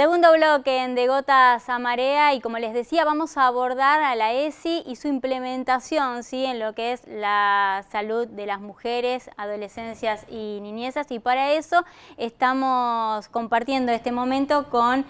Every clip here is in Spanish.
Segundo bloque en De Gotas a Marea y como les decía vamos a abordar a la ESI y su implementación, ¿sí?, en lo que es la salud de las mujeres, adolescencias y niñezas, y para eso estamos compartiendo este momento con,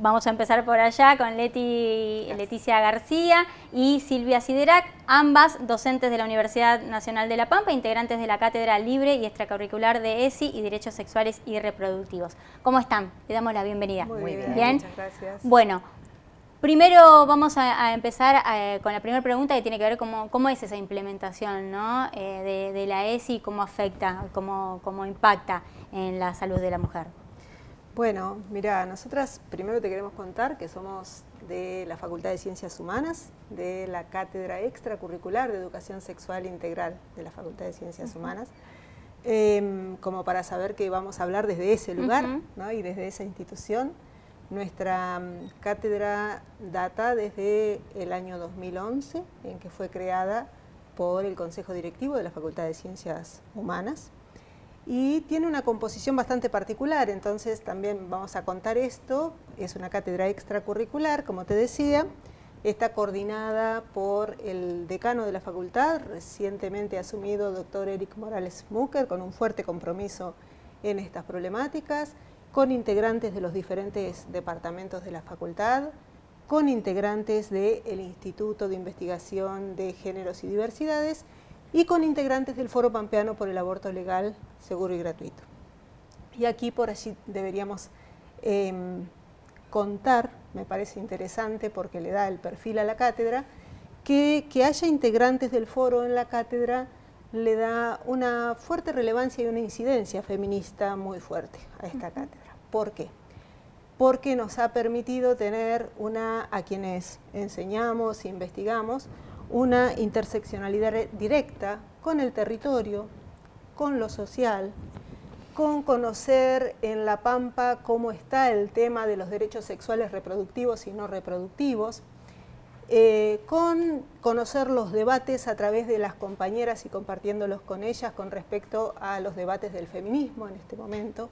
vamos a empezar por allá, con Leticia García y Silvia Siderac, ambas docentes de la Universidad Nacional de La Pampa, integrantes de la Cátedra Libre y Extracurricular de ESI y Derechos Sexuales y Reproductivos. ¿Cómo están? Le damos la bienvenida. Muy bien, muchas gracias. Bueno, primero vamos a empezar con la primera pregunta que tiene que ver cómo es esa implementación, ¿no?, de la ESI, cómo afecta, cómo impacta en la salud de la mujer. Bueno, mira, nosotras primero te queremos contar que somos de la Facultad de Ciencias Humanas, de la Cátedra Extracurricular de Educación Sexual Integral de la Facultad de Ciencias Humanas, como para saber que vamos a hablar desde ese lugar, ¿no?, y desde esa institución. Nuestra cátedra data desde el año 2011, en que fue creada por el Consejo Directivo de la Facultad de Ciencias Humanas, y tiene una composición bastante particular, entonces también vamos a contar esto. Es una cátedra extracurricular, como te decía, está coordinada por el decano de la facultad, recientemente asumido doctor Eric Morales Mucker, con un fuerte compromiso en estas problemáticas, con integrantes de los diferentes departamentos de la facultad, con integrantes del Instituto de Investigación de Géneros y Diversidades y con integrantes del Foro Pampeano por el Aborto Legal, Seguro y Gratuito. Y aquí por allí deberíamos contar, me parece interesante porque le da el perfil a la cátedra, que haya integrantes del foro en la cátedra le da una fuerte relevancia y una incidencia feminista muy fuerte a esta cátedra. ¿Por qué? Porque nos ha permitido tener a quienes enseñamos e investigamos, una interseccionalidad directa con el territorio, con lo social, con conocer en La Pampa cómo está el tema de los derechos sexuales reproductivos y no reproductivos, con conocer los debates a través de las compañeras y compartiéndolos con ellas con respecto a los debates del feminismo en este momento,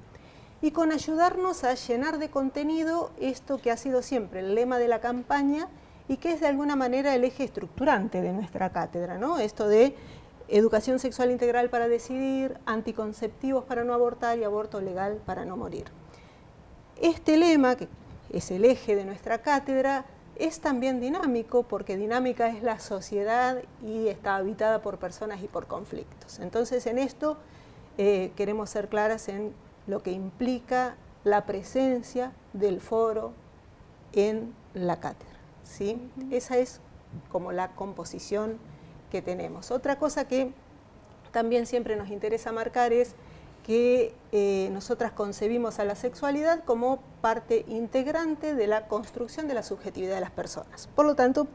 y con ayudarnos a llenar de contenido esto que ha sido siempre el lema de la campaña y que es de alguna manera el eje estructurante de nuestra cátedra, ¿no? Esto de educación sexual integral para decidir, anticonceptivos para no abortar y aborto legal para no morir. Este lema, que es el eje de nuestra cátedra, es también dinámico porque dinámica es la sociedad y está habitada por personas y por conflictos. Entonces en esto queremos ser claras en lo que implica la presencia del foro en la cátedra, ¿sí? Esa es como la composición que tenemos. Otra cosa que también siempre nos interesa marcar es que nosotras concebimos a la sexualidad como parte integrante de la construcción de la subjetividad de las personas. Por lo tanto,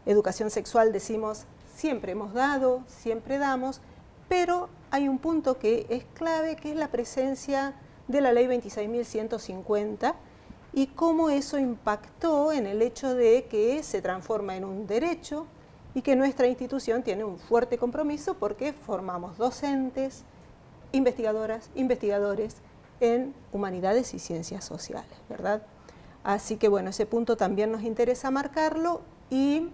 educación sexual, decimos, siempre hemos dado, siempre damos, pero hay un punto que es clave, que es la presencia de la Ley 26.150 y cómo eso impactó en el hecho de que se transforma en un derecho y que nuestra institución tiene un fuerte compromiso porque formamos docentes, investigadoras, investigadores en humanidades y ciencias sociales, ¿verdad? Así que bueno, ese punto también nos interesa marcarlo y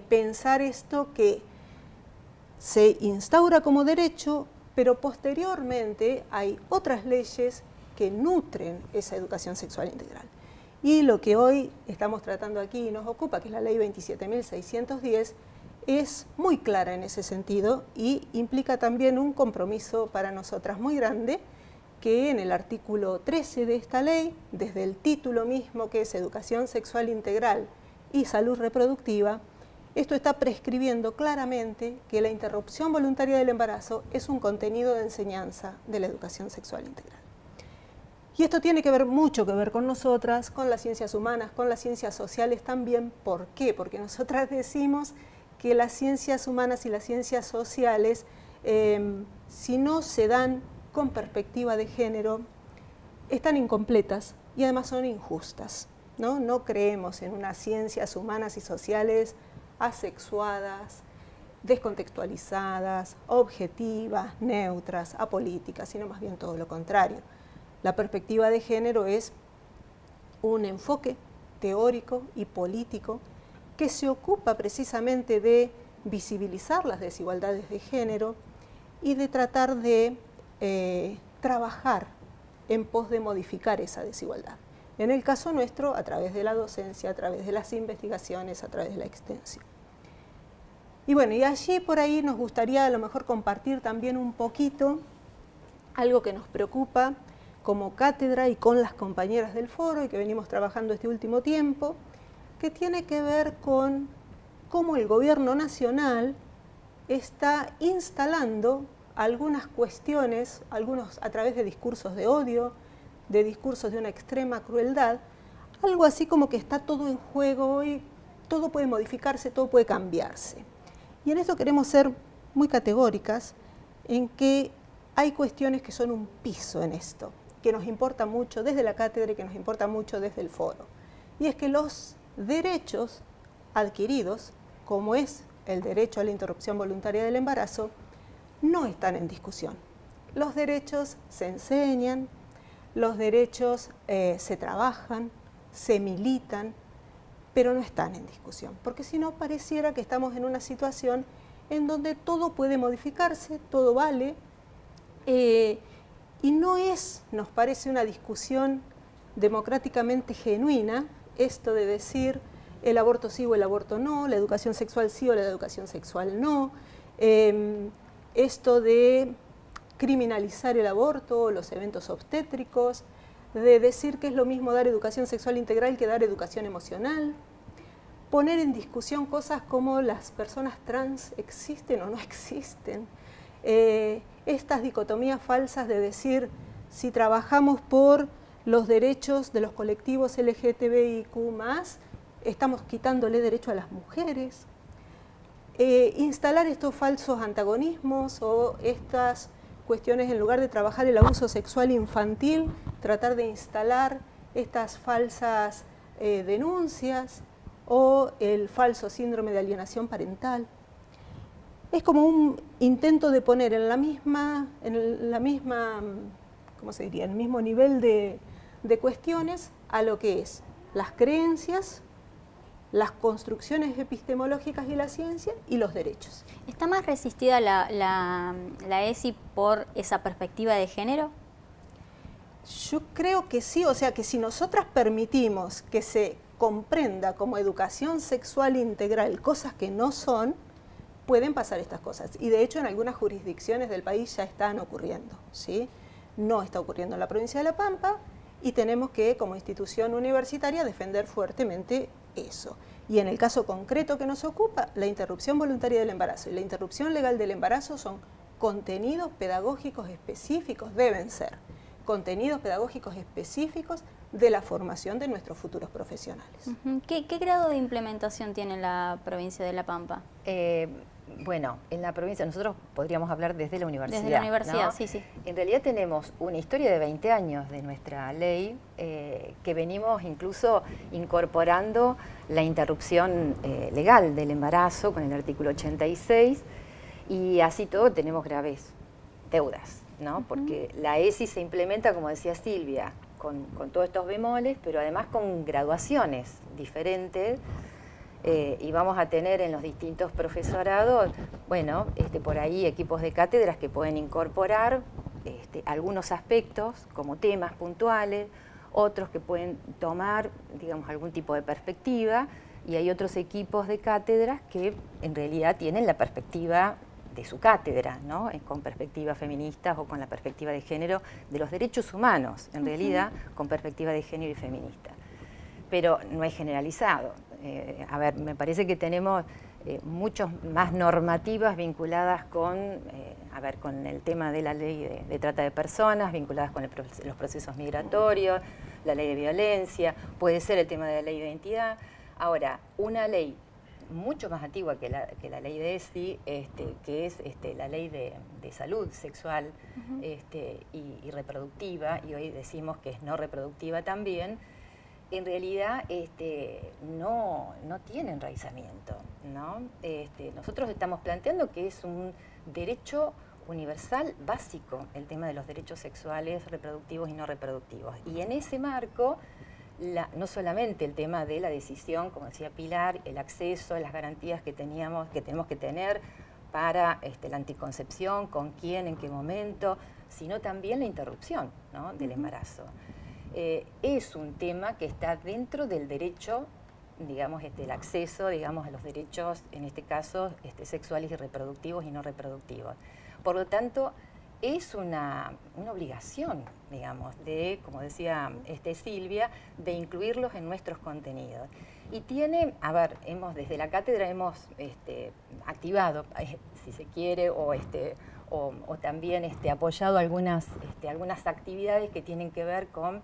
pensar esto que se instaura como derecho, pero posteriormente hay otras leyes que nutren esa educación sexual integral. Y lo que hoy estamos tratando aquí y nos ocupa, que es la ley 27.610, es muy clara en ese sentido y implica también un compromiso para nosotras muy grande, que en el artículo 13 de esta ley, desde el título mismo que es Educación Sexual Integral y Salud Reproductiva, esto está prescribiendo claramente que la interrupción voluntaria del embarazo es un contenido de enseñanza de la educación sexual integral. Y esto tiene mucho que ver con nosotras, con las ciencias humanas, con las ciencias sociales también. ¿Por qué? Porque nosotras decimos que las ciencias humanas y las ciencias sociales, si no se dan con perspectiva de género, están incompletas y además son injustas, ¿no? No creemos en unas ciencias humanas y sociales asexuadas, descontextualizadas, objetivas, neutras, apolíticas, sino más bien todo lo contrario. La perspectiva de género es un enfoque teórico y político que se ocupa precisamente de visibilizar las desigualdades de género y de tratar de trabajar en pos de modificar esa desigualdad. En el caso nuestro, a través de la docencia, a través de las investigaciones, a través de la extensión. Y bueno, y allí por ahí nos gustaría a lo mejor compartir también un poquito algo que nos preocupa como cátedra y con las compañeras del foro y que venimos trabajando este último tiempo, que tiene que ver con cómo el gobierno nacional está instalando algunas cuestiones, algunos a través de discursos de odio, de discursos de una extrema crueldad, algo así como que está todo en juego hoy, todo puede modificarse, todo puede cambiarse. Y en esto queremos ser muy categóricas en que hay cuestiones que son un piso en esto, que nos importa mucho desde la cátedra y que nos importa mucho desde el foro. Y es que los derechos adquiridos, como es el derecho a la interrupción voluntaria del embarazo, no están en discusión. Los derechos se enseñan, los derechos se trabajan, se militan, pero no están en discusión, porque si no pareciera que estamos en una situación en donde todo puede modificarse, todo vale, y no es, nos parece, una discusión democráticamente genuina, esto de decir el aborto sí o el aborto no, la educación sexual sí o la educación sexual no, esto de criminalizar el aborto o los eventos obstétricos, de decir que es lo mismo dar educación sexual integral que dar educación emocional, poner en discusión cosas como las personas trans existen o no existen, estas dicotomías falsas de decir si trabajamos por los derechos de los colectivos LGTBIQ+, estamos quitándole derecho a las mujeres, instalar estos falsos antagonismos o estas cuestiones, en lugar de trabajar el abuso sexual infantil, tratar de instalar estas falsas denuncias o el falso síndrome de alienación parental. Es como un intento de poner en la misma ¿cómo se diría?, el mismo nivel de cuestiones a lo que es las creencias, las construcciones epistemológicas y la ciencia y los derechos. ¿Está más resistida la ESI por esa perspectiva de género? Yo creo que sí, o sea que si nosotras permitimos que se comprenda como educación sexual integral cosas que no son, pueden pasar estas cosas. Y de hecho en algunas jurisdicciones del país ya están ocurriendo, ¿sí? No está ocurriendo en la provincia de La Pampa y tenemos que, como institución universitaria, defender fuertemente eso. Y en el caso concreto que nos ocupa, la interrupción voluntaria del embarazo y la interrupción legal del embarazo son contenidos pedagógicos específicos, deben ser contenidos pedagógicos específicos de la formación de nuestros futuros profesionales. ¿Qué grado de implementación tiene la provincia de La Pampa? Bueno, en la provincia nosotros podríamos hablar desde la universidad. Desde la universidad, ¿no? sí, sí. En realidad tenemos una historia de 20 años de nuestra ley que venimos incluso incorporando la interrupción legal del embarazo con el artículo 86 y así todo tenemos graves deudas, ¿no? Porque la ESI se implementa, como decía Silvia, con todos estos bemoles, pero además con graduaciones diferentes. Y vamos a tener en los distintos profesorados, bueno, por ahí equipos de cátedras que pueden incorporar algunos aspectos como temas puntuales, otros que pueden tomar, digamos, algún tipo de perspectiva, y hay otros equipos de cátedras que en realidad tienen la perspectiva de su cátedra, ¿no? Con perspectivas feministas o con la perspectiva de género de los derechos humanos, en realidad con perspectiva de género y feminista. Pero no es generalizado. A ver, me parece que tenemos muchas más normativas vinculadas con el tema de la ley de trata de personas, vinculadas con los procesos migratorios, la ley de violencia, puede ser el tema de la ley de identidad. Ahora, una ley mucho más antigua que la ley de ESI, que es la ley de salud sexual y reproductiva, y hoy decimos que es no reproductiva también, en realidad no tiene enraizamiento, ¿no? Nosotros estamos planteando que es un derecho universal, básico, el tema de los derechos sexuales, reproductivos y no reproductivos. Y en ese marco, no solamente el tema de la decisión, como decía Pilar, el acceso, las garantías que tenemos que tener para la anticoncepción, con quién, en qué momento, sino también la interrupción, ¿no?, del embarazo. Es un tema que está dentro del derecho, digamos, el acceso, digamos, a los derechos, en este caso, sexuales y reproductivos y no reproductivos. Por lo tanto, es una obligación, digamos, de, como decía Silvia, de incluirlos en nuestros contenidos. Y tiene, a ver, desde la cátedra hemos activado, si se quiere, o también apoyado algunas actividades que tienen que ver con,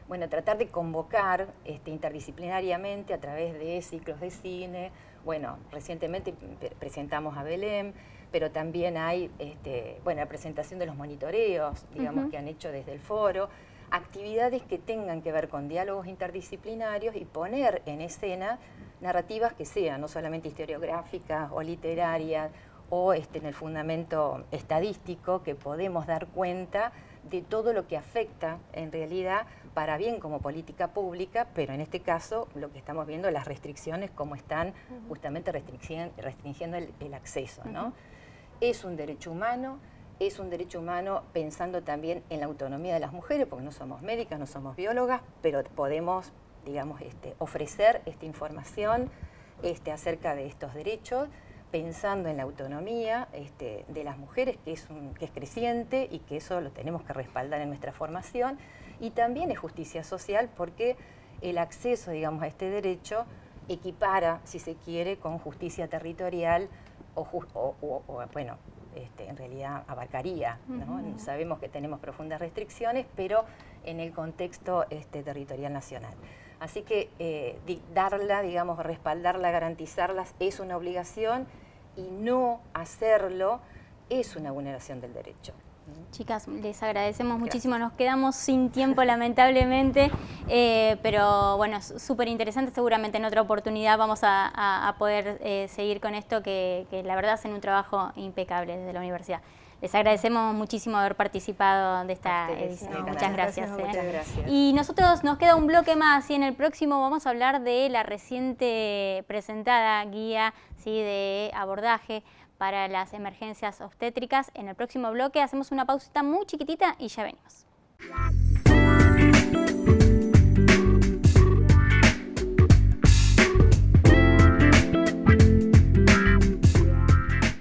bueno, tratar de convocar interdisciplinariamente a través de ciclos de cine. Bueno, recientemente presentamos a Belém, pero también hay la presentación de los monitoreos, digamos, que han hecho desde el foro, actividades que tengan que ver con diálogos interdisciplinarios y poner en escena narrativas que sean no solamente historiográficas o literarias o en el fundamento estadístico, que podemos dar cuenta de todo lo que afecta en realidad para bien como política pública, pero en este caso lo que estamos viendo, las restricciones, cómo están justamente restringiendo el acceso, ¿no? Es un derecho humano pensando también en la autonomía de las mujeres, porque no somos médicas, no somos biólogas, pero podemos, digamos, ofrecer esta información acerca de estos derechos, pensando en la autonomía de las mujeres, que es creciente y que eso lo tenemos que respaldar en nuestra formación, y también es justicia social porque el acceso, digamos, a este derecho equipara, si se quiere, con justicia territorial bueno, en realidad abarcaría, ¿no? Sabemos que tenemos profundas restricciones, pero en el contexto territorial nacional. Así que darla, digamos, respaldarla, garantizarlas es una obligación y no hacerlo es una vulneración del derecho. Chicas, les agradecemos muchísimo, nos quedamos sin tiempo lamentablemente, pero bueno, es súper interesante, seguramente en otra oportunidad vamos a poder seguir con esto que la verdad hacen un trabajo impecable desde la universidad. Les agradecemos muchísimo haber participado de esta edición. Muchas gracias. Muchas gracias. Y nosotros nos queda un bloque más y en el próximo vamos a hablar de la reciente presentada guía, ¿sí?, de abordaje para las emergencias obstétricas. En el próximo bloque hacemos una pausita muy chiquitita y ya venimos.